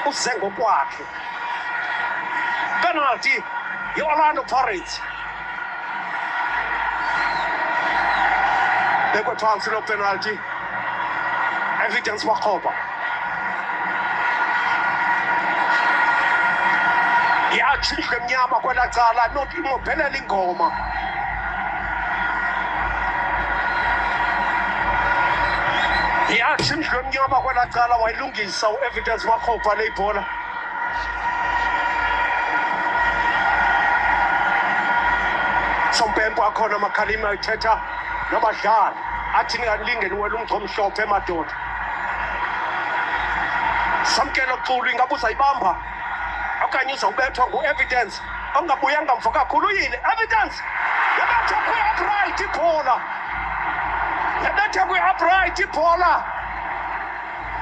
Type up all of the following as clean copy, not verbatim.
uze ngokwakhe. Penalty i-Orlando Pirates. Bekwe phansi lo penalty. Evidence Makhoba. Yajika emnyama kwela cala not imophelela ingoma. Yajika emnyama kwela cala wayilungisa u-Evidence Makhoba le ibhola. Sompempo akhona makhalima ithetha nabadlali athi ningalingeni wena umgcomhlophe emadoda. Samkelo Xulu ingabe uzayibamba okanye uzawubethwa ngu-Evidence ongabuyanga mva kakhulu yile Evidence yabethwa kwi-upright ibhola, yabethwa kwi-upright ibhola,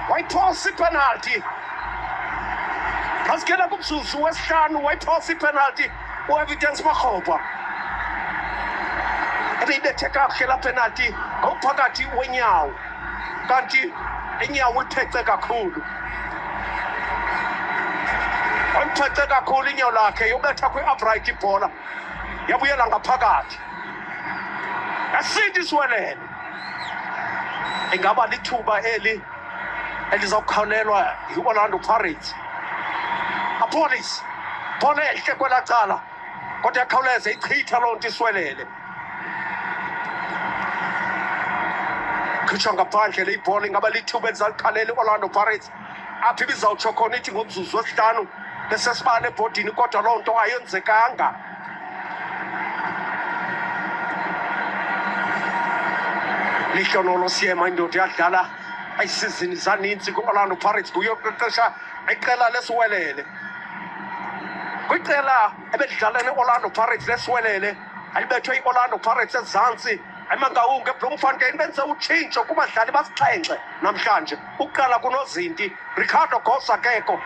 wayiphosa ipenalty. Ngasikela kumzuzu wesihlanu wayiphosa ipenalty u-Evidence Makhoba. Ebeyibethe kakuhle la penalty ngawuphakathi wenyawo, kanti inyawo liphece kakhulu. Wayiphethe kakhulu inyawo lakhe yobetha kwi-upright ibhola yabuyela ngaphakathi. Yasithi Siwelele. Ingaba lithuba eli elizawukhawulelwa yi-Orlando Pirates. Apolice bhola ehle kwela cala kodwa yakhawuleze ichitha loo nto iSiwelele. Khutshwa ngaphandle le ibhola ingaba lithuba elizawukhalela i-Orlando Pirates apho ibizawutsho khona ithi ngomzuzu wesihlanu besesibala ebhodini kodwa loo nto ayenzekanga. Lihlonolo Siyema indoda yadlala ayisizini zaninzi ku-Orlando Pirates kuyoqeqesha iqela leSiwelele. Kwiqela ebedlala ne-Orlando Pirates leSiwelele alibethwe i-Orlando Pirates ezantsi eMangawunge eBloemfontein benze utshintsho kubadlali basixhenxe namhlanje. Ukuqala kunozinti Ricardo Gosa Keko.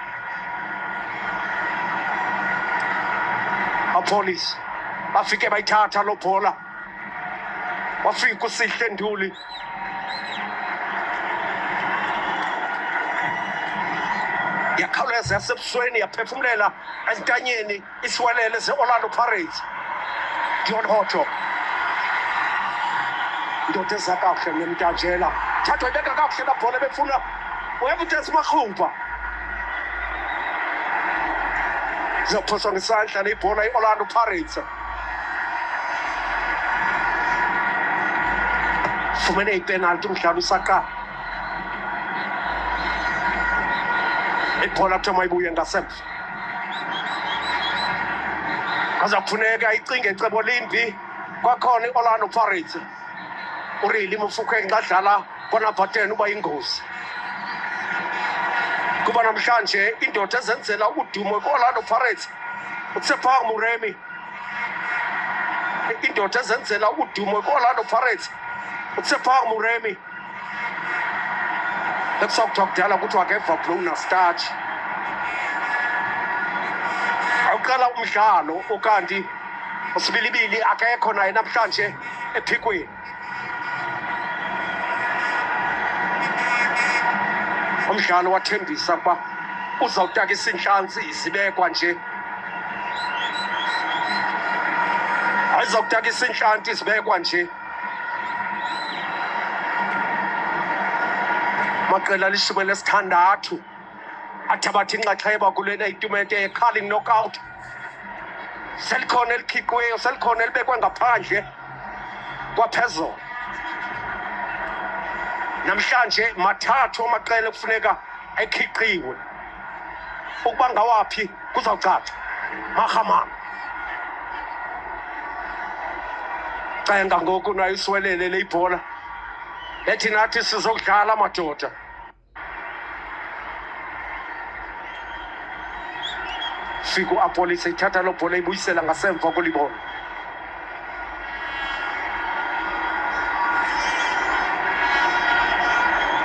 Apolice bafike bayithatha lo bhola, wafika uSihle Nduli. Yakhawuleza yasebusweni yaphefumulela ezintanyeni iSiwelele ze-Orlando Pirates. Dion Hoto ndoda eza kakuhle nemntanjela thathwa ibeka kakuhle la bhola befuna u-Evidence Makhoba. Izophoswa ngesandla le ibhola i-Orlando Pirates. Fumene ipenalty umdlalo usaqala. Ibhola kuthiwa mayibuye ngasemva. Azakufuneka icinge icebo limbi kwakhona i-Orlando Pirates. Urili Mufukeng ngadlala konumber 10 uba yingozi. Kuba namhlanje indoda ezenzela udumo ku-Orlando Pirates uTshephang Muremi. Indoda ezenzela udumo ku-Orlando Pirates uTshephang Muremi. Ekusakuthiwa kudala kuthiwa ngeva Blue starch. Awuqala umdlalo okanti usibilibili akekho naye namhlanje ephikweni. Umdlalo wathembisa ukuba uzawutakisa inhlanzi izibekwa nje. Ayizawutakisa inhlanzi izibekwa nje. Maqela lishumi lesithandathu athabatha inxaxheba kulena itumente ye-calling knockout. Selikhona elikhiqiweyo, selikhona elibekwe ngaphandle kwaphezulu. Namhlanje mathathu amaqela kufuneka ekhiqiwe. Ukuba ngawaphi kuzawucaca. Mahama. Cenga ngoku nayo iSiwelele le ibhola. Ethi nathi sizokudlala madoda. Fika Apolice ithatha lo bhola ibuyisela ngasemva kolibona.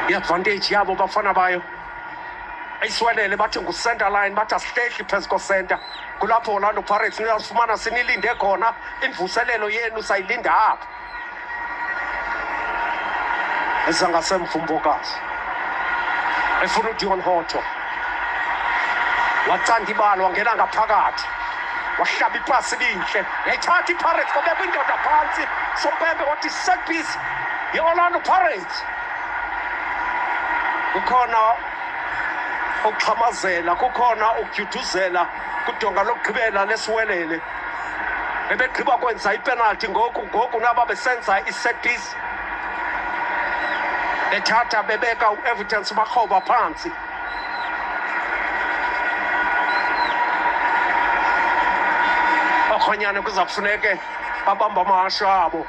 I-advantage yabo bafana bayo. iSiwelele bathi ngu-center line bathi asihlehli phezu ko-center. Kulapho Orlando Pirates niyazifumana sinilinde khona imvuselelo yenu sayilinda apha. Ezangasemva umbokazi. Efuna uDion Hoto. wacanda ibala wangena ngaphakathi wahlaba ipasi linhle yayithatha iPirates kwabekwa indoda phansi Sompempe wathi set piece ye-Orlando Pirates. Kukhona ukuxhamazela, kukhona ukujuduzela kudonga lokugqibela leSiwelele. Bebegqiba kwenza ipenalty ngoku naba besenza i-set piece. Bethatha bebeka u-Evidence Makgoba phansi. Okhonyane kuzakufuneke babamba amasho abo.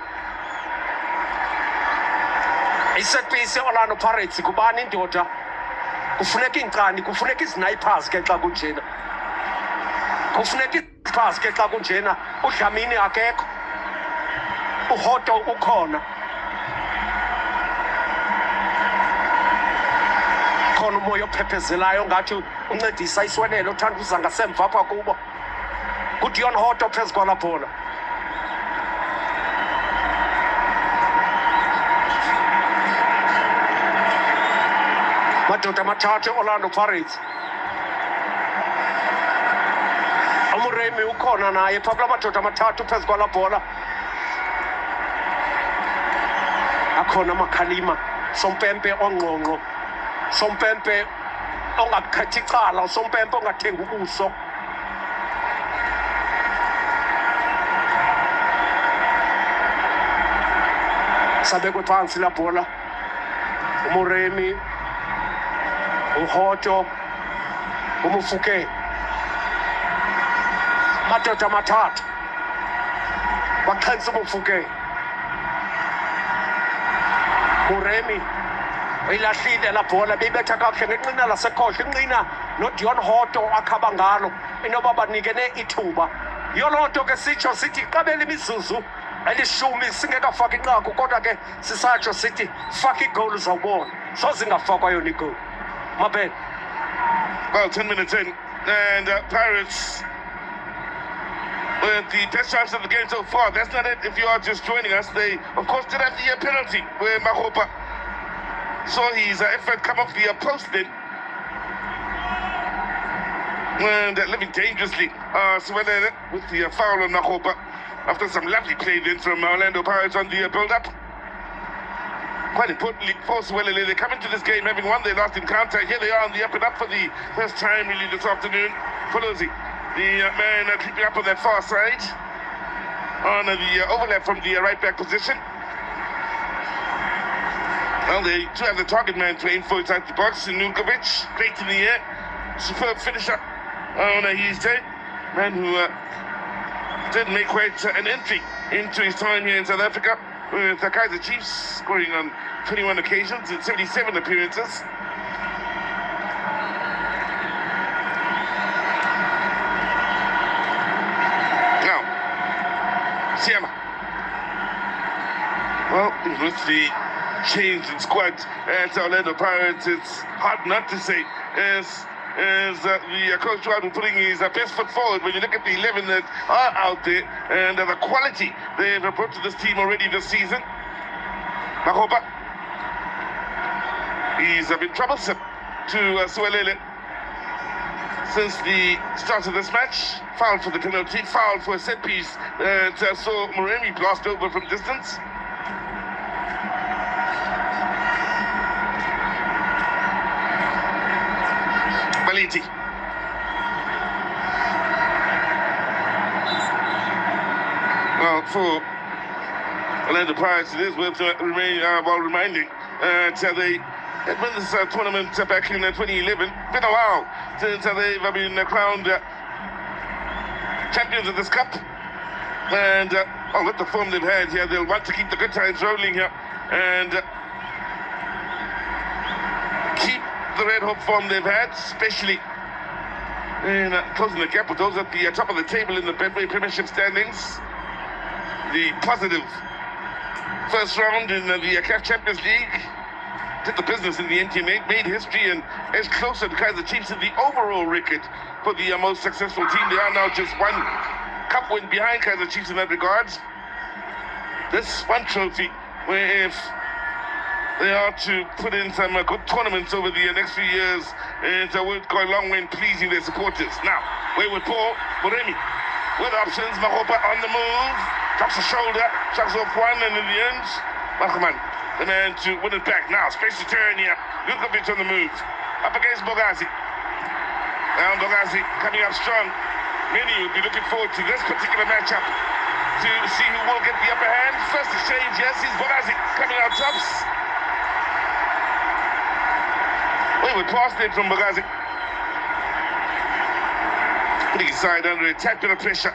I-set piece ye-Orlando Pirates kubani indoda? Kufuneka inkani, kufuneka izinayiphazi ke xa kunjena. Kufuneka iziphazi ke xa kunjena. uDlamini akekho. uHoto ukhona. Khona umoya ophephezelayo ngathi uncedisa iSiwelele othanda uza ngasemva apha kubo. Kudion Hoto phezu kwala bhola. Madoda amathathu e-Orlando Pirates. Umuremi ukhona naye phaa kula madoda amathathu phezu kwala bhola. Akhona Makhalima, Sompempe ongqongqo, Sompempe ongakhethi icala, Sompempe ongathengi ubuso. Sabekwe phansi la bhola. Umuremi, uHoto, uMufukeng. Madoda amathathu. Baxhenisa uMufukeng. Muremi uyilahlile la bhola beyibetha kakuhle ngenqina lasekhohlo inqina noDion Hoto akhaba ngalo inoba banikene ithuba. Yiyo loo nto ke sitsho sithi qabela imizuzu elishumi singekafaki inqaku kodwa ke sisatsho sithi faka igoli zawubona soze ingafakwa yona igoli. Mabel. Well, 10 minutes in, and Pirates with the best chance of the game so far. That's not it. If you are just joining us, they of course did have the penalty where Makgoba saw his effort come off the post then. And living dangerously, Siwelele with the foul on Makgoba after some lovely play then from Orlando Pirates on the build-up. Quite importantly for Siwelele, they come into this game having won their last encounter. Here they are on the up and up for the first time really this afternoon. Pelosi, the man creeping up on that far side on the overlap from the right back position. Well, they do have the target man to aim for inside the box. Nunkovic, great in the air, superb finisher on his day. Man who did make quite an entry into his time here in South Africa, with the Kaizer Chiefs scoring on 21 occasions in 77 appearances. Now, Siama. Well, with the change in squad at Orlando Pirates, it's hard not to say as the coach will be putting his best foot forward when you look at the 11 that are out there and the quality they've brought to this team already this season. Makgoba, he's been troublesome to Siwelele since the start of this match. Foul for the penalty, foul for a set piece that saw Muremi blast over from distance. Baliti. Well, for Orlando Pirates, it is worth reminding that they had won this tournament back in 2011. Been a while since they've been crowned champions of this cup. And with the form they've had here, they'll want to keep the good times rolling here and keep the red hot form they've had, especially in closing the gap with those at the top of the table in the Betway Premiership standings. The positive first round in the CAF Champions League did the business in the NTM8, made history and edged closer to Kaizer Chiefs in the overall record for the most successful team. They are now just one cup win behind Kaizer Chiefs in that regard. This one trophy, where if they are to put in some good tournaments over the next few years, and will go a long way in pleasing their supporters. Now, wayward Paul, Moremi, with options, Maropa on the move, drops a shoulder, chucks off one, and in the end, Malcolman, the man to win it back. Now, space to turn here, Lukovic on the move, up against Bogazi. Now Bogazi coming up strong. Many will be looking forward to this particular matchup to see who will get the upper hand. First exchange, yes, is Bogazi coming out tops. We passed it from Bogazi. Putting his side under a tight bit of pressure.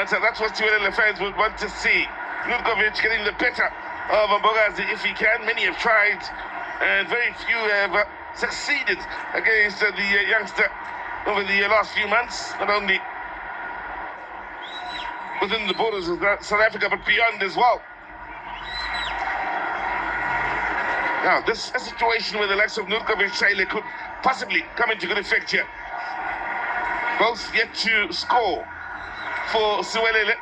So that's what Siwelele fans would want to see. Lukovic getting the better of Bogazi if he can. Many have tried, and very few have succeeded against the youngster over the last few months. Not only within the borders of South Africa, but beyond as well. Now, this is a situation where the likes of Nurkovic Saile could possibly come into good effect here. Both yet to score for Siwelele.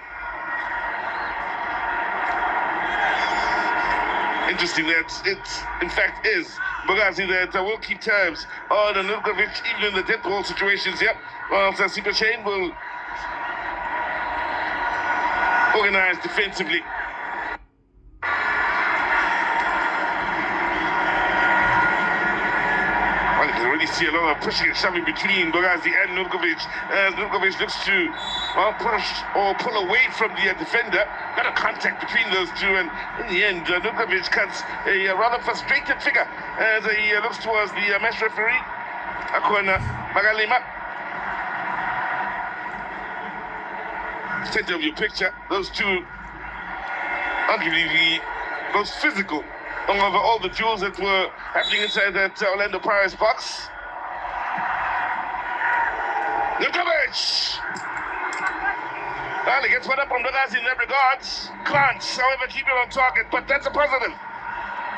Interesting that it, in fact, is Bogazi that will keep tabs on Nurkovic, even in the dead ball situations here. While Sipa Chain will organize defensively. See a lot of pushing and shoving between Bogazi and Nurkovic as Nurkovic looks to push or pull away from the defender. Got a contact between those two, and in the end Nurkovic cuts a rather frustrated figure as he looks towards the match referee Akona Magalima. Center of your picture, those two arguably the most physical of all the duels that were happening inside that Orlando Pirates box. Nurkovic! Well, he gets one up from Bogazi in that regard. Can't, however, keep it on target, but that's a positive.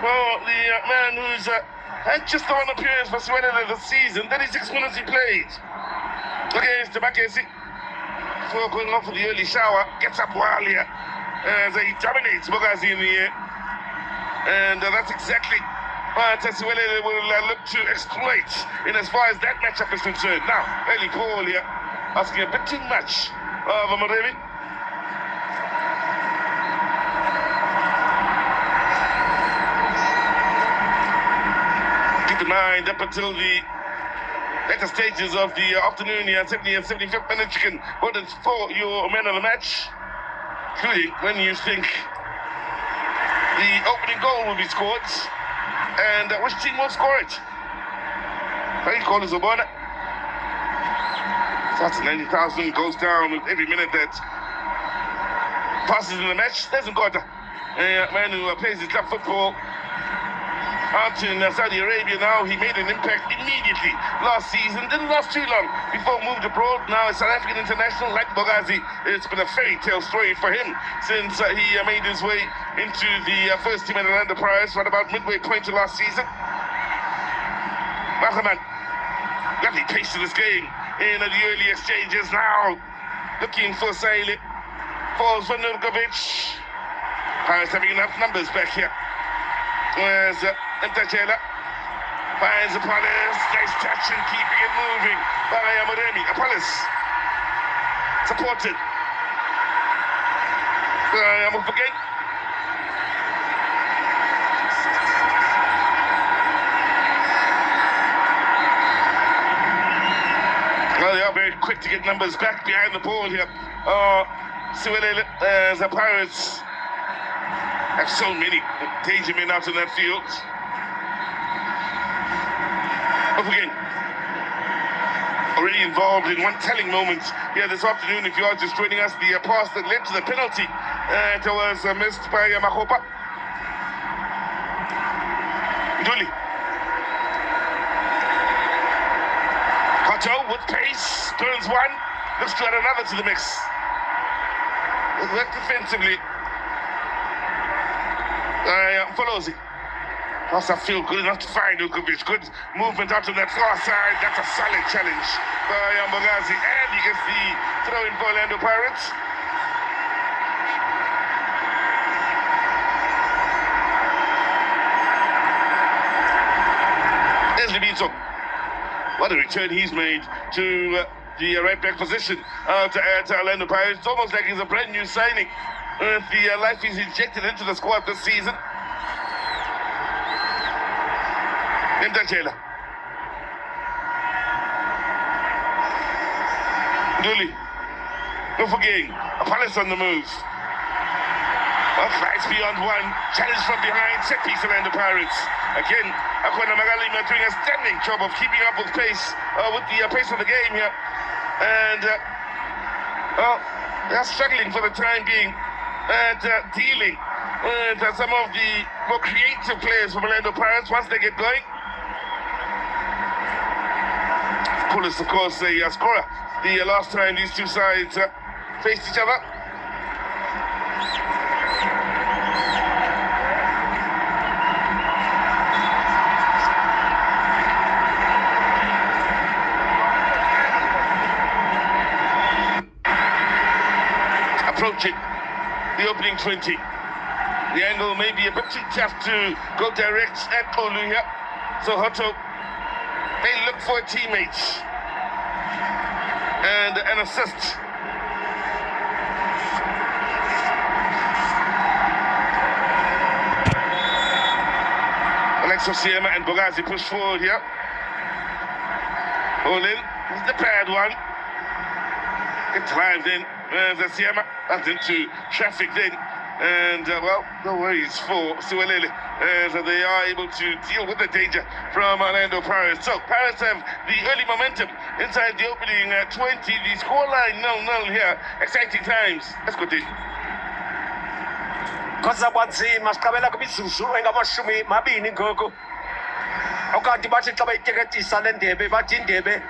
Well, the man who's had just the one appearance for Siwelele this season, 36 minutes he played against Bakesi. Before going off for the early shower, gets up well here as he dominates Bogazi in the air. And that's exactly what Siwelele will look to exploit in as far as that matchup is concerned. Now, early Paul here, asking a bit too much of Moremi. Keep in mind, up until the later stages of the afternoon here, 70 and 75th minutes, you can vote for your man of the match, including when you think the opening goal will be scored, and which team will score it? First goal is Obona. Starts at 90,000, goes down with every minute that passes in the match. There's Ngota, a man who plays his club football out in Saudi Arabia now. He made an impact immediately last season. Didn't last too long before moved abroad. Now a South African international like Bogazi. It's been a fairy tale story for him since he made his way into the first team at Orlando Pirates right about midway point to last season. Malcolman, lovely pace to this game in the early exchanges. Now looking for Saile, falls for Nurkovic. Pirates having enough numbers back here. Whereas Mtajela finds Apollos, nice touch and keeping it moving by Moremi. Apollos supported by Mufugeng. Well, they are very quick to get numbers back behind the ball here. Siwelele, the Pirates have so many danger men out in that field. Again, already involved in one telling moment here this afternoon. If you are just joining us, the pass that led to the penalty was missed by Mahopa. Nduli. Kato with pace, turns one, looks to add another to the mix. Work defensively. Follows it. Must have feel good enough to find Nurkovic. Good movement out on that far side. That's a solid challenge by Bogazi. And he gets the throw in for Orlando Pirates. Here's Libito. What a return he's made to the right back position to add to Orlando Pirates. It's almost like he's a brand new signing with the life he's injected into the squad this season. Taylor. Dooley. No forgetting. A Palace on the move. Well, flights beyond one. Challenge from behind. Set piece around the Pirates. Again, Akwana Magalima doing a standing job of keeping up with pace with the pace of the game here. And, well, they're struggling for the time being and dealing with some of the more creative players from Orlando Pirates once they get going. Pulis, of course, a scorer the last time these two sides faced each other. Approaching the opening 20. The angle may be a bit too tough to go direct at Olu here. So Hoto may look for a teammate and an assist. Alexo Siema and Bogazi push forward here. All in. This is the pad one. It drives in. The Siema runs into traffic then. And, well, no worries for Siwelele as they are able to deal with the danger from Orlando Pirates. So, Pirates have the early momentum inside the opening 20. The scoreline 0-0 here. Exciting times. Let's continue. Koza kwanzima siqabela kumizuzu engamashumi mabini ngoku. Okanti bathi xa beyiteketisa le ndebe bathi indebe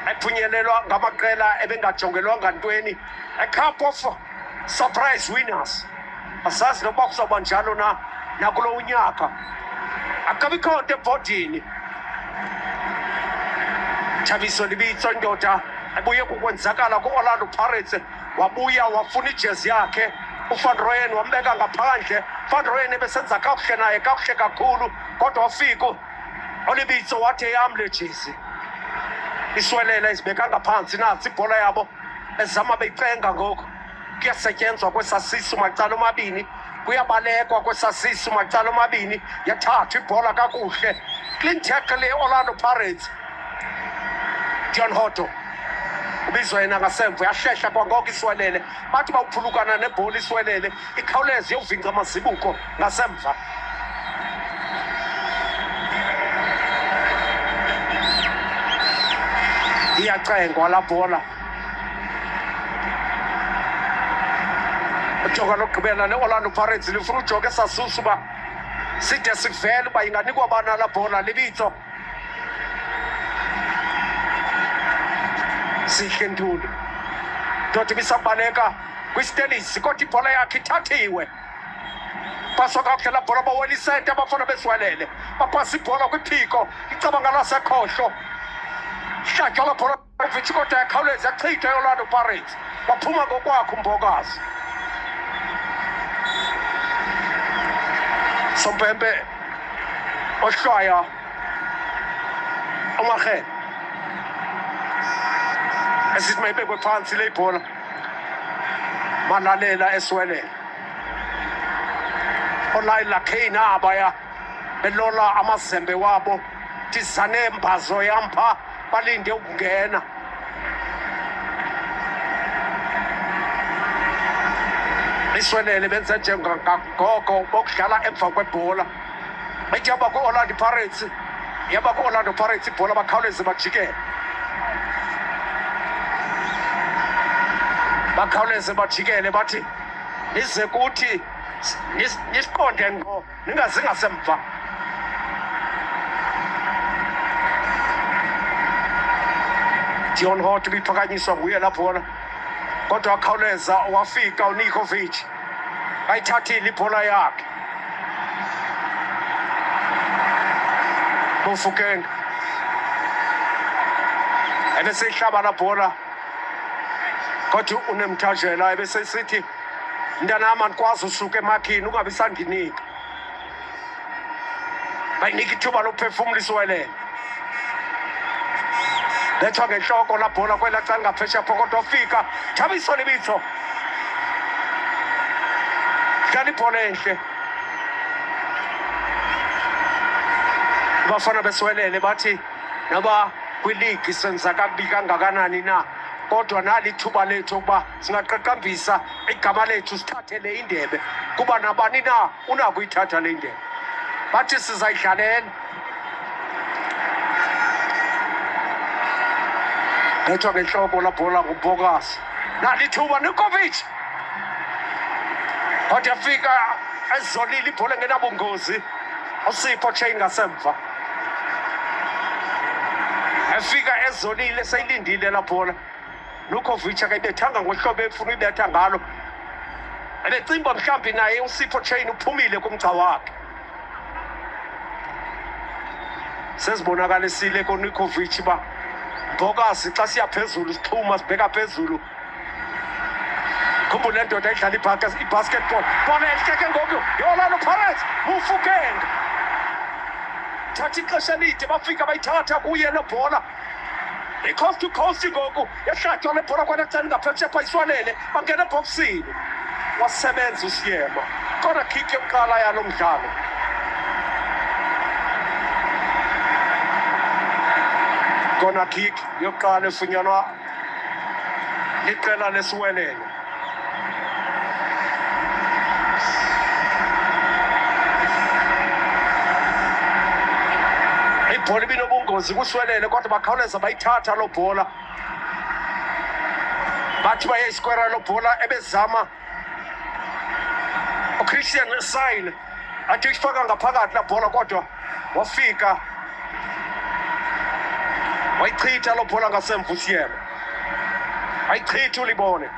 ephunyelelwa ngamaqela ebengajongelwanga ntweni. A cup of surprise winners. Asazi noba kuzawuba njalo na nakulo unyaka. Akabikho nto ebhodini. Thabiso Libitso indoda ebuye kukwenzakala ku-Orlando Pirates wabuya wafuna ijezi yakhe. uVan Rooyen wambeka ngaphandle. Van Rooyen ebesenza kakuhle naye kakuhle kakhulu kodwa wafika uLibitso wathi yam le jezi. Isiwelele izibeka ngaphansi nansi ibhola yabo ezama beyicenga ngoku. Kuyasetyenzwa kwesasisu macala omabini. Kuyabalekwa kwesasisu macala omabini. Yathathwa ibhola kakuhle. Clean tackle Orlando Pirates. John Hoto ubizwa yena ngasemva yahlehla kwangoko Isiwelele. Bathi bawuphulukana nebhola Isiwelele ikhawuleze yovinca amazibuko ngasemva. Iyacengwa la bhola. Ujoga lokugqibela ne-Orlando Pirates lifuna ujoga esasusu uba side sivele uba inganikwa bana la bhola. Libitso sihle ntuli ndoda ibisabaleka kwistelisi kodwa ibhola yakhe ithathiwe. Paswa kakuhle la bhola bawela isente abafana beSiwelele bapasa ibhola kwiphiko icabanga lasekhohlo. Hlatywa la bhola ivitshi kodwa yakhawuleza yachithwa i-Orlando Pirates baphuma ngokwakho uMbokazi. Sompempe ohlwaya uMarhele esithi mayibekwe phansi le bhola malalela eSiwelele. Olayila Kane abaya belola amazembe wabo tizane mbazo yampa balinde ukungena. Isiwelele benze njengangoko bokudlala emva kwebhola. Bathi yaba ku-Orlando Pirates ibhola bakhawuleze bajikele. Bathi nize kuthi nisiqonde ngqo ningazi ngasemva. John Hoto ibiphakanyiswa nguye la bhola kodwa wakhawuleza wafika uNikovic ayithathile ibhola yakhe. Bufukeng ebeseyihlaba la bhola kodwa unemthajela ebesesithi mntanami andikwazi usuka emakhini ungabi sandinika. Bayinika ithuba lokuphefumula Isiwelele. bethwa ngenhloko la bhola kwela cala ngaphesheya phokoto wafika Thabiso Libitso dlala ibhola enhle abafana beSiwelele bathi naba kwiligi senza kakubi kangakanani na kodwa nali ithuba lethu ukuba singaqaqambisa igama lethu sithathe le indebe kuba nabani na unako uyithatha le indebe bathi sizayidlalela bethwa ngenhloko la bhola nguBhokasi nali ithuba Nikovic kodwa yafika ezolile ibhola engenabungozi uSipho chain ngasemva afika ezolile seyilindile la bhola Nikovic akayibethanga ngohlobo efuna uyibetha ngalo ebecimba mhlambi naye uSipho chain uphumile kumgca wakhe sesibonakalisile koNikovic ba Bhokasi xa siya phezulu sixhuma sibheka phezulu khumbula lendoda idlala ibasketball bona ehleke ngoku yolalo Pirates Mufukeng thatha ixesha elide bafika bayithatha kuye le bhola i-coast to coast ngoku yahlatywa le bhola kwanecani ngaphetsheya Siwelele bangena ebhokisini wasebenza uSiyema kodwa kick yokuqala yalo mdlalo kona kick yokuqala efunyanwa liqela leSiwelele ibhola ibinobungozi kuSiwelele kodwa bakhawuleza bayithatha lo bhola bathi bayayisikwera lo bhola ebezama uChristian Sile athi ifaka ngaphakathi la bhola kodwa wafika wayichitha lo bhola ngasemva uSiyema wayichitha ulibone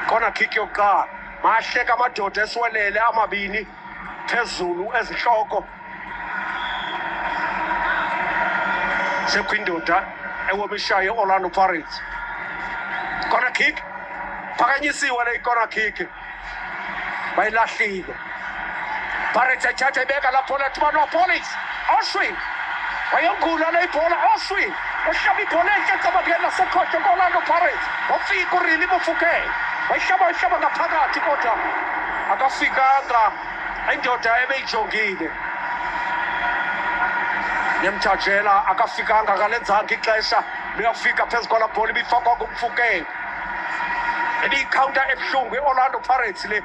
khona kick yokuqala mahleka amadoda eSiwelele amabini phezulu ezihloko sekwindoda ewobishayo Orlando Pirates khona kick phakanyisiwe le khona kick bayilahlile Pirates ayithatha ibeka la bhola thuba no police Oswin wayongula le bhola Oswin uhlaba ibhola enhle caba kuyena sekhohle Orlando Pirates wafika uRili Mufukeng wayihlaba ngaphakathi kodwa akafikanga indoda ebeyijongile nemthatshela akafikanga akalenzanga ixesha liyafika phezu kwala bhola ibifakwa nguMfukeng ebiyi-counter ebuhlungu i-Orlando Pirates le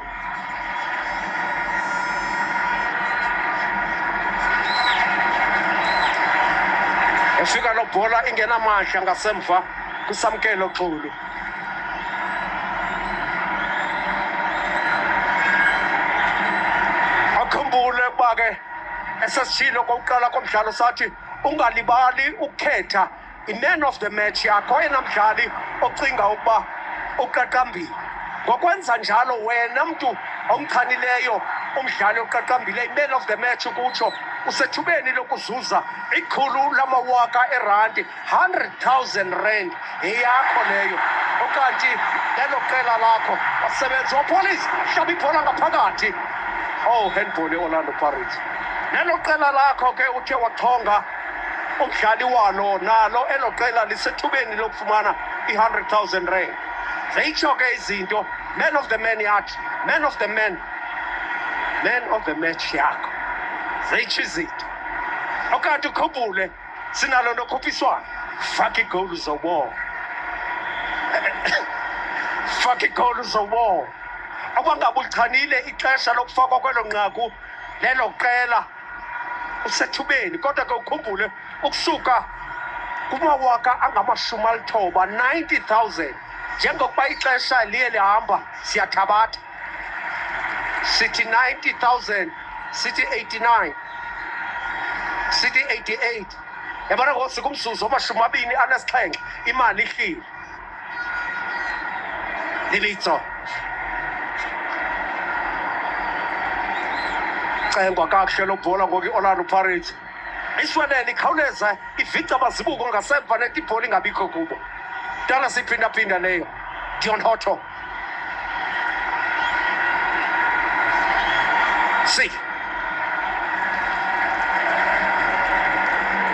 efika lo bhola ingenamandla ngasemva kwisamkelo Xulu akhumbule ukuba ke esesitshilo kokuqala komdlalo sathi ungalibali ukukhetha i-man of the match yakho oyena mdlali ocinga ukuba uqaqambile ngokwenza njalo wena mntu omchanileyo umdlali oqaqambile i-man of the match ukutsho usethubeni lokuzuza R100,000 R100,000 eyakho leyo okanti lelo qela lakho wasebenza wapolice hlaba ibhola ngaphakathi handball e-Orlando Pirates nelo qela lakho ke uthe wachonga umdlali walo nalo elo qela lisethubeni lokufumana i-R100,000 zeyitsho ke izinto man of the man yathi man of the match yakho zeyitsho izinto okanti ukhumbule sinalo nokhuphiswano faka igoli zobona faka igoli zobona okwangabe ulichanile ixesha lokufakwa kwelo nqaku lelo qela usethubeni kodwa ke ukhumbule ukusuka kumawaka angamashumi 90,000 njengokuba ixesha liye lihamba siyathabatha sithi 90,000 sithi 89 sithi 88 yabona ngosuku umzuzu wama-27 imali ihlile Libitso cengwa kakuhle lo bhola ngoku i-Orlando Pirates iSiwelele ikhawuleza ivica amazibuko ngasemva neti ibhola ingabikho kubo dala siphindaphinda leyo Dion Hotto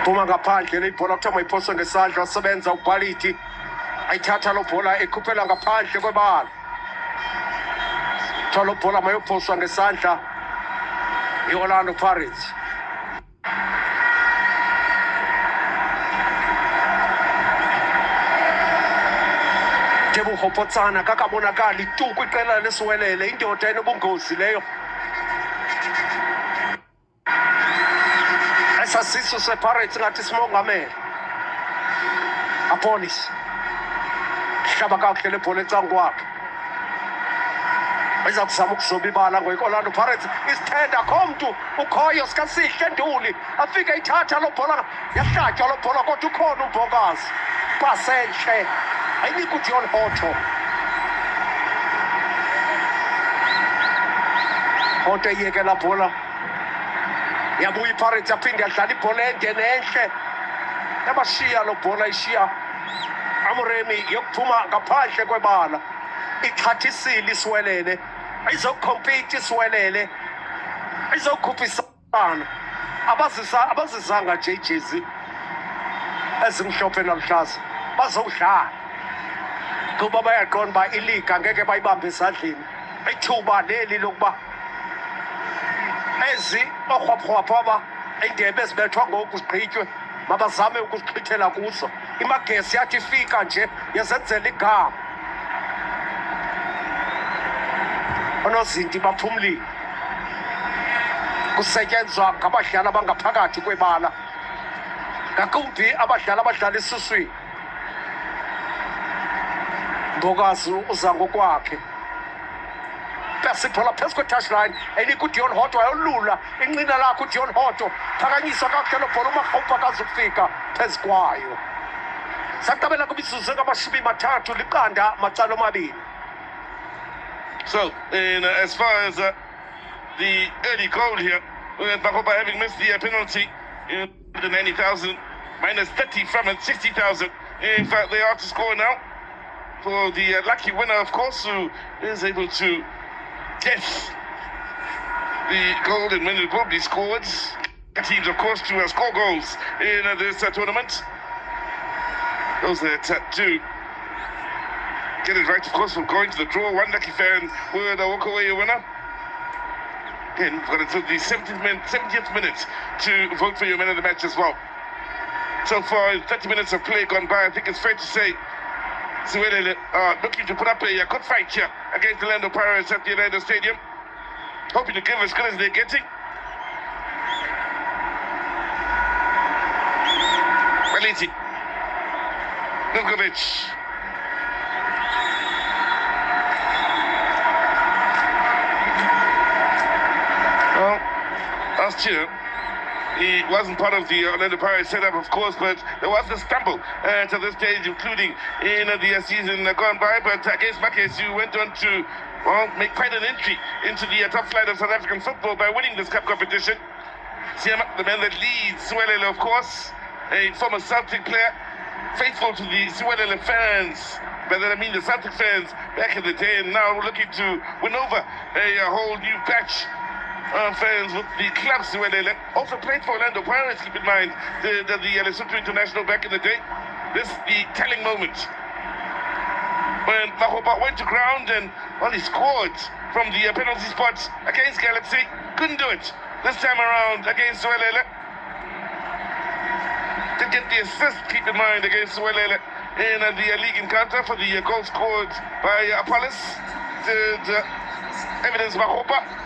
phuma ngaphandle lebhola kuthiwa mayiphoswe ngesandla wasebenza uquality ayithatha lo bhola ekhuphela ngaphandle kwebala kuthiwa lo bhola mayophoswa ngesandla i-Orlando Pirates. Buhopotsana kakabonakali tu kwiqela leSiwelele, indoda enobungozi leyo. Esasiso sePirates ngathi simongamele. Apolis hlaba kakuhle lebhola ecankwakhe beza kuzama ukuzoba ibala ngoyi-Orlando Pirates. Isithenda kho mntu ukhoyo sikasihle Nduli afike ithatha lo bhola yahlatywa lo bhola kodwa ukhona uMbokazi pasenhle ayinika uDion Hoto. Hoto iyeke la bhola yabuya iPirates yaphinde yadlala ibhola ende nenhle yabashiya lo bhola ishiya Amuremi yokuphuma ngaphandle kwebala. Ixhathisile iSiwelele ayizokhompete iSiwelele ayizokhuphisana abazizanga nje ijezi ezimhlophe naluhlaza bazowudlala kuba bayaqonda uba iliga angeke bayibambe esandleni. Ithuba leli lokuba ezi orhwaphwapha aba indebe ezibethwa ngoku zigqitywe mabazame ukuzichithela kuzo. Imagesi yathi ifika nje yazenzela igama. Onozinti baphumlile kusetyenzwa ngabadlali abangaphakathi kwebala ngakumbi abadlali abadlala esuswini. Mbokazi uza ngokwakhe pesiphola phezu kwetouchline enika uDion Hoto ayolula inqina lakhe uDion Hoto phakanyiswa kakuhle lo bhola uMarhaupa akazufika phezu kwayo. Saqabela kumizuzu engamashumi mathathu liqanda macala omabini. So, as far as the early goal here, Maropa having missed the penalty in the 90,000, minus 30 from it, 60,000. In fact, they are to score now for the lucky winner, of course, who is able to guess the goal and when it will be scored. Teams, of course, to score goals in this tournament. Those that do get it right, of course, from going to the draw. One lucky fan would walk away a winner. Again, we've got until the 70th minute to vote for your man of the match as well. So far, 30 minutes of play gone by. I think it's fair to say Siwelele are looking to put up a good fight here against the Orlando Pirates at the Orlando Stadium. Hoping to give as good as they're getting. Valenti. Milkovic. Well, last year, he wasn't part of the Orlando Pirates setup, of course, but there was a stumble to this stage, including in the season gone by. But against Makesi, you went on to, well, make quite an entry into the top flight of South African football by winning this cup competition. Siama, the man that leads Siwelele, of course, a former Celtic player, faithful to the Siwelele fans. By that I mean the Celtic fans back in the day, and now looking to win over a whole new batch fans with the club Siwelele. Also played for Orlando Pirates, keep in mind, the Lesotho International back in the day. This is the telling moment when Mahopa went to ground and, well, he scored from the penalty spot against Galaxy. Couldn't do it this time around against Siwelele. Did get the assist, keep in mind, against Siwelele in the league encounter for the goal scored by Apollos. Did evidence Mahopa.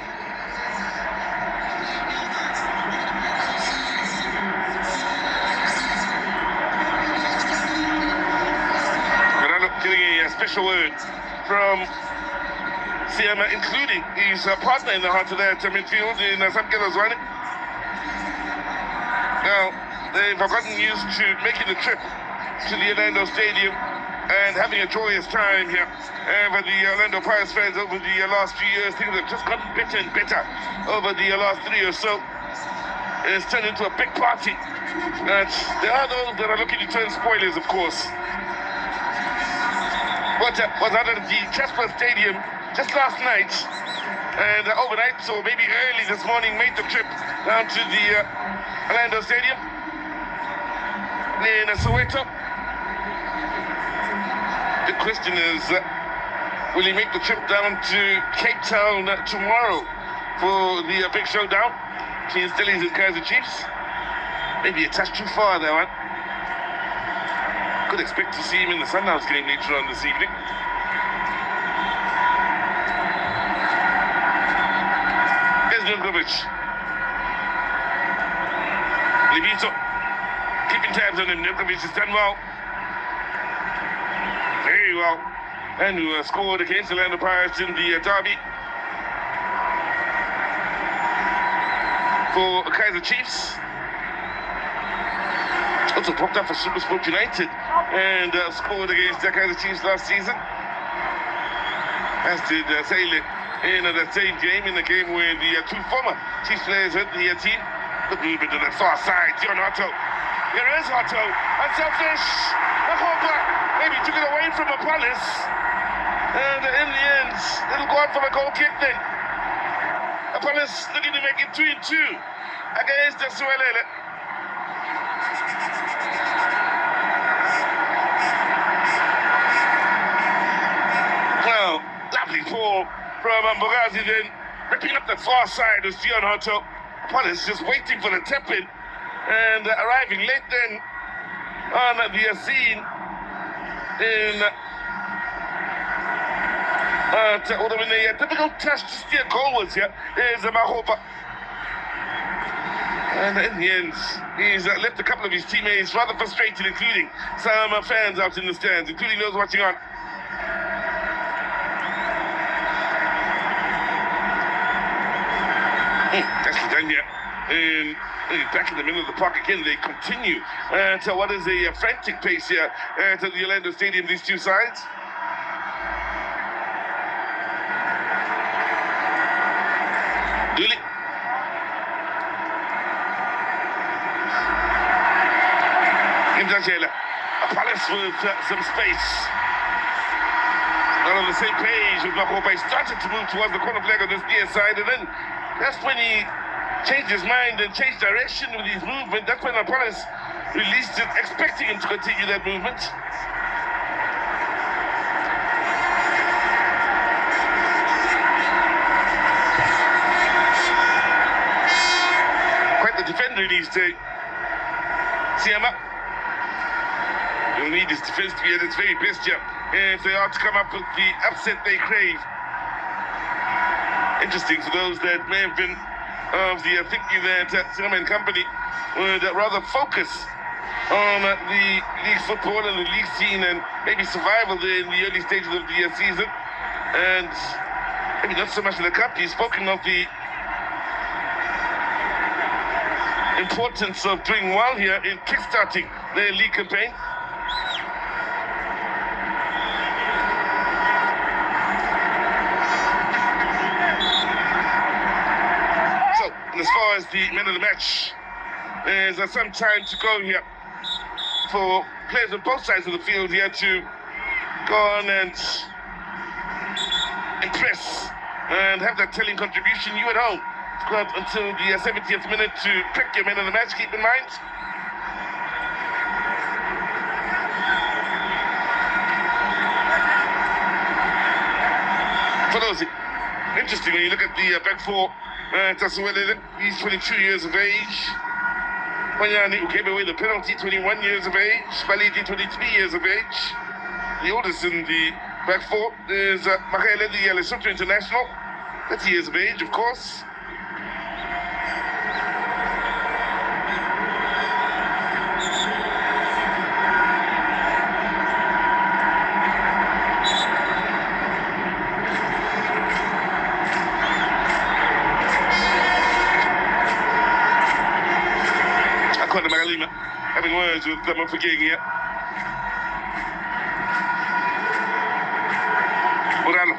Getting a special word from Siama, including his partner in the heart of that midfield in Samkelo Zwane. Now, they've gotten used to making the trip to the Orlando Stadium and having a joyous time here. But the Orlando Pirates fans over the last few years, things have just gotten better and better over the last 3 or so. It's turned into a big party. But there are those that are looking to turn spoilers, of course. What was out at the Chesper Stadium just last night and overnight, so maybe early this morning, made the trip down to the Orlando Stadium. in Soweto. The question is, will he make the trip down to Cape Town tomorrow for the big showdown between Stillies and Kaiser Chiefs? Maybe a touch too far there, man. Could expect to see him in the Sundowns game later on this evening. There's Nurkovic. Libito keeping tabs on him. Nurkovic has done well. Very well. And who scored against the Orlando Pirates in the derby for Kaiser Chiefs. Also popped up for SuperSport United and scored against the Kaiser Chiefs last season. As did Siwelele in that same game, in the game where the two former Chiefs players hurt the team. The movement on the far side, John Otto. Here is Otto, unselfish. Mahoba maybe took it away from Apollos. And in the end, it'll go on for a goal kick then. Apollos looking to make it 2-2 against the Siwelele. Lovely ball from Mbogazi then, ripping up the far side of Dion Otto. Apollos just waiting for the tap-in and arriving late then on the scene in although in a difficult task to steer goalwards here is Mahoba. And in the end, he's left a couple of his teammates rather frustrated, including some fans out in the stands, including those watching on. That's done here. And back in the middle of the park again, they continue to what is a frantic pace here to the Orlando Stadium, these two sides. Dooley. Imdajela. Apollos with some space. Not on the same page with Mahoba. Started to move towards the corner flag on this near side, and then that's when he changed his mind and changed direction with his movement. That's when Apollos released it, expecting him to continue that movement. Quite the defender these days. Siama. You'll need his defense to be at its very best here if they are to come up with the upset they crave. Interesting for those that may have been of the thinking that Siama and company would rather focus on the league football and the league scene and maybe survival there in the early stages of the season, and maybe not so much in the cup. He's spoken of the importance of doing well here in kickstarting their league campaign. As far as the men of the match, there's some time to go here for players on both sides of the field here to go on and impress and have that telling contribution. You at home, it's got until the 70th minute to pick your men of the match, keep in mind. For those, interesting when you look at the back four. Siwelele, he's 22 years of age. Panyani, who gave away the penalty, 21 years of age. Balidi, 23 years of age. The oldest in the back four is Makhaele, the Lesotho international, 30 years of age, of course. Having words with them for getting here. Morano.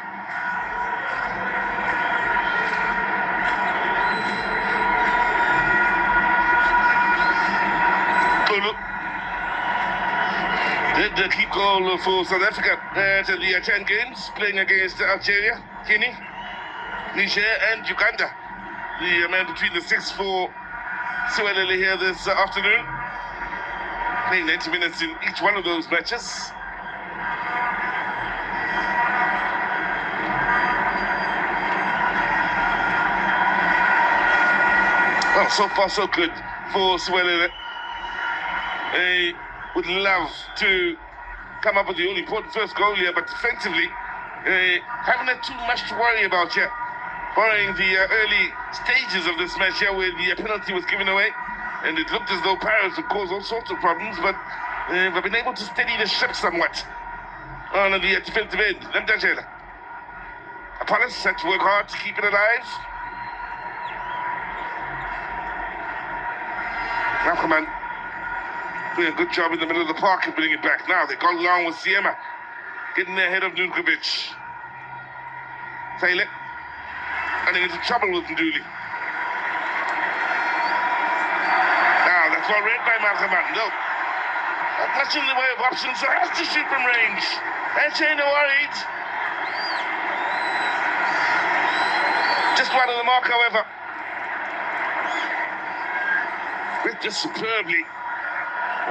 Kulu. Did the keep goal for South Africa at the 10 games, playing against Algeria, Guinea, Niger and Uganda. The man between the 6 for Siwelele here this afternoon. playing 90 minutes in each one of those matches. Well, so far so good for Siwelele. They would love to come up with the all-important first goal here, but defensively, haven't had too much to worry about yet. Barring the early stages of this match here where the penalty was given away, and it looked as though Pirates would cause all sorts of problems, but they've been able to steady the ship somewhat on the defensive end. Lemdajela. Apollos had to work hard to keep it alive. Now, come on. Doing a good job in the middle of the park and bringing it back. Now they got along with Siema, getting ahead of Nurkovic. Taylor running into trouble with Nduli. Now that's all read by Malcolman. No, not much in the way of options, so has to shoot from range. And Shana worried. Just wide of the mark, however. With just superbly.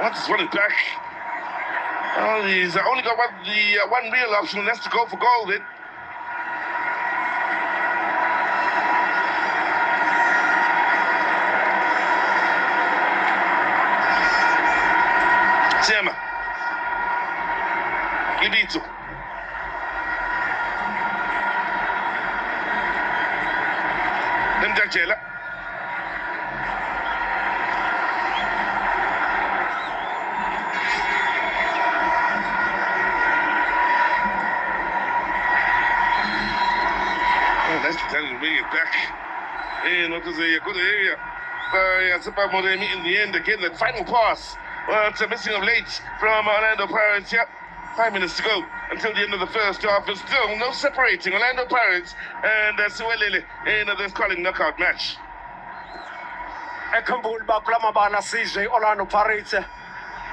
Once run it back. Well, he's only got one real option, and that's to go for goal then. Siema. Libito. Ndajela. Nice to tell you to bring it back. And what was a good area by Super Moremi in the end. Again, that final pass. Well, it's a missing of late from Orlando Pirates here. 5 minutes to go until the end of the first half. There's still no separating Orlando Pirates and Siwelele in this calling knockout match. Ekhumbula bakulamabala sizwe Orlando Pirates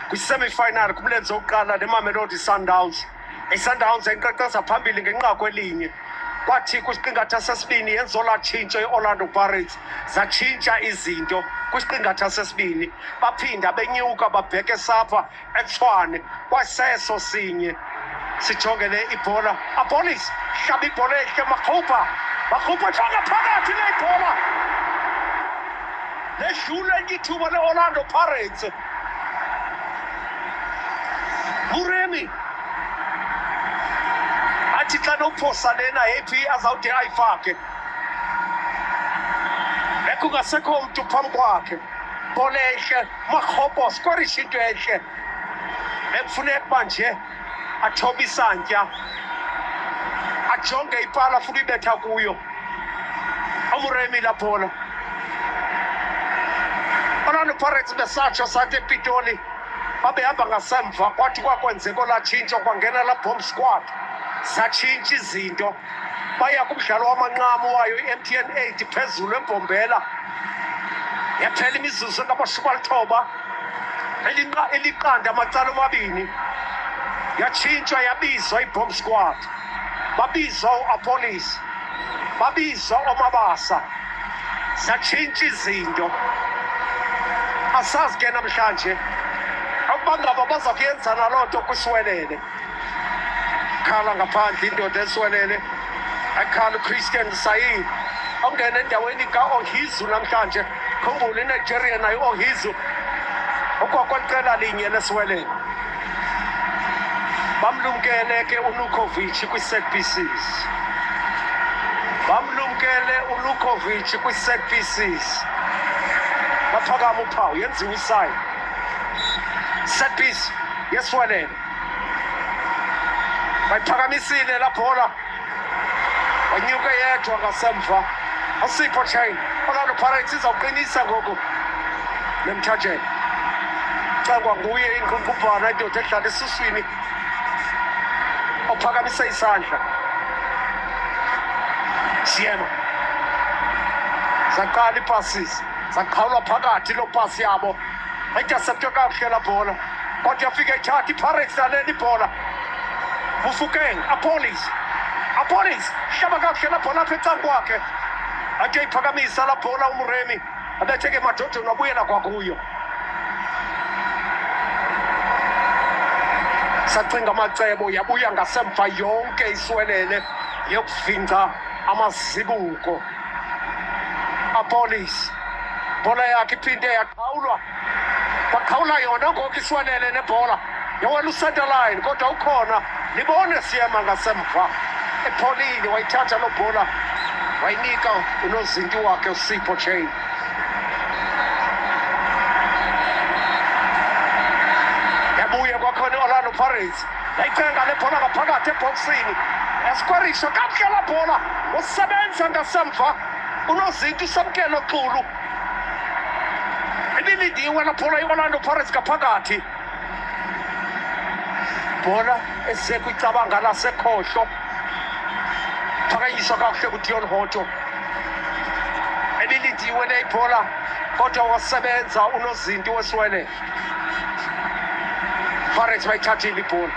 kwi-semi-final kumlenze oqala neMamelodi Sundowns. I-Sundowns enqeqeza phambili ngenqaku elinye. Kwathi kwisiqingatha sesibini yenzola tshintsho i-Orlando Pirates zatshintsha izinto kwisiqingatha sesibini baphinda benyuka babheke sapha eTshwane kwaseso sinye sijongele ibhola Apollos hlaba ibhola ehle makhupha jonga phakathi le ibhola ledlula ithuba le-Orlando Pirates. Muremi athi xa nophosa lena happy azawude ayifake ekungasekho mntu phambi kwakhe bhola ehle makhopo skorisha into ehle ekufuneka uba nje athobe isantya ajonge ipala afuna ibetha kuyo amuremi la bhola. Orlando Pirates besatsho sathi ePitoli babehamba ngasemva kwathi kwakwenzeka olaa tshintsho kwangena la bomb squad zatshintsha izinto baya kumdlalo wamanqamu wayo i-MTN 8 phezulu embombela yaphela imizuzu engama-9 eliqanda amacala omabini yatshintshwa yabizwa i-bomb squad babizwa u-Apollos babizwa oMabasa zatshintsha izinto asazi ke namhlanje ukuba ngaba baza kuyenza naloo nto kwiSiwelele. Khala ngaphandle indoda eSiwelele akhala uChristian Sayid ongena endaweni ka-Ohizu namhlanje. Khumbula iNigeria nayo u-Ohizu okwakwaliqela linye leSiwelele bamlumkele ke uNukovic kwi-set pieces kwi-set pieces baphakama uphawu yenziwa isayi set piece yeSiwelele bayiphakamisile la bhola wanyuka yedwa ngasemva uSipho Chain. Orlando Pirates izawuqinisa ngoku nemthatsheni cengwa nguye ingqunkqubhana indoda edlala esuswini ophakamise isandla Siema zaqala ipasisi zaqhawulwa phakathi lo pasi yabo ayinterceptwe kakuhle la bhola kodwa yafika ithatha iPirates lalela ibhola Mufukeng Apollos hlaba kakuhle la bhola apha ecangu kwakhe ake iphakamisa la bhola umuremi abetheke emadodeni wabuyela kwakuyo sacinga amacebo yabuya ngasemva yonke Siwelele yokuvinca amazibuko apolice. Bola yakhe iphinde yaqhawulwa, baqhawula yona ngoku Siwelele nebhola yawela ucenter line, kodwa ukhona libone siyema ngasemva epholile, wayithatha lo bhola wayinika unozinti wakhe uSipho Chain. Yabuye kwakhona Orlando Pirates, yayicenga le bhola ngaphakathi ebhoksini, yaskwarisha kakuhle la bhola, usebenza ngasemva unozinti usamkela oxulu. Elilindiwe la bhola i-Orlando Pirates ngaphakathi, bhola esekwicabanga lasekhohlo, phakanyiswa kakuhle kuDion Hoto. Elilindiwe le ibhola kodwa wasebenza unozinti weSiwelele. Pirates bayithathile ibhola.